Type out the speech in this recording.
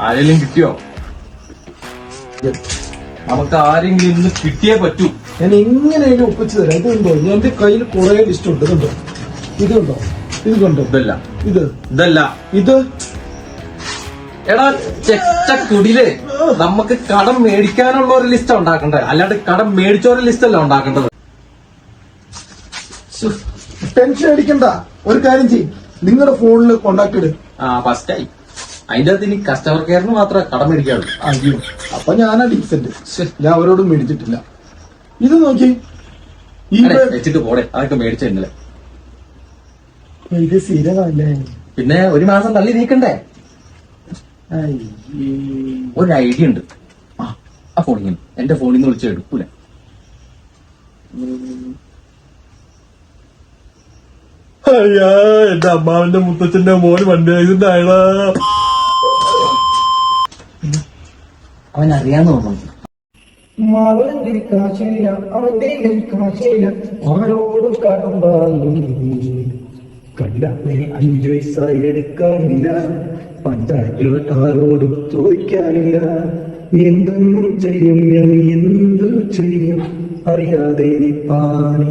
ആരെങ്കിലും കിട്ടിയോ? നമുക്ക് ആരെങ്കിലും ഇന്ന് കിട്ടിയേ പറ്റൂ. ഞാൻ എങ്ങനെയും ഒപ്പിച്ചു തരാം. ഇതുണ്ടോ? എന്റെ കയ്യിൽ കുറെ ലിസ്റ്റ് ഉണ്ട്. ഇതുണ്ടോ? ഇതുണ്ടോ? ഇത് കണ്ടോ? ഇതല്ല. ഇതല്ല. ഇത് എടാ ചെറ്റ കുടിലേ, നമുക്ക് കടം മേടിക്കാനുള്ള ഒരു ലിസ്റ്റ് ഉണ്ടാക്കണ്ടേ, അല്ലാണ്ട് കടം മേടിച്ചോരു ലിസ്റ്റ് അല്ല ഉണ്ടാക്കേണ്ടത്. ടെൻഷൻ അടിക്കണ്ട. ഒരു കാര്യം ചെയ്യും, നിങ്ങളുടെ ഫോണിൽ കോണ്ടാക്ട് ഇട്. ഫസ്റ്റായി. അതിന്റെ അകത്ത് ഇനി കസ്റ്റമർ കെയറിന് മാത്രമേ കടം മേടിക്കാറുള്ളൂ. അയ്യോ, അപ്പൊ ഞാനാ ഡീസന്റ്. ഞാൻ അവരോടും മേടിച്ചിട്ടില്ല. ഇത് നോക്കി, വെച്ചിട്ട് പോടെ, അതൊക്കെ മേടിച്ചില്ലേ. ഇത് സ്ഥിരമല്ലേ? പിന്നെ ഒരു മാസം തള്ളി നീക്കണ്ടേ? ഒരു ഐഡിയ ഉണ്ട്. ആ ഫോണിൽ എന്റെ ഫോണിൽ നിന്ന് വിളിച്ച് എടുക്കൂല. അയ്യാ, എന്റെ അമ്മാവിന്റെ മുത്തച്ഛന്റെ മോന് വണ്ടി ആക്സിഡന്റ് ആയടാ. അവൻ അറിയാന്ന് തോന്നുന്നു. അവന്റെ കാശില്ല, അവന്റെ കാശില്ല, ആരോടും കടം വാങ്ങുന്നു. കണ്ടാനെ 5 വയസ്സായി എടുക്കാനില്ല, പഞ്ചായത്തിലോട്ട് ആരോടും ചോദിക്കാനില്ല. എന്തെന്നും ചെയ്യും ഞാൻ, എന്തു ചെയ്യും അറിയാതെ പാണി.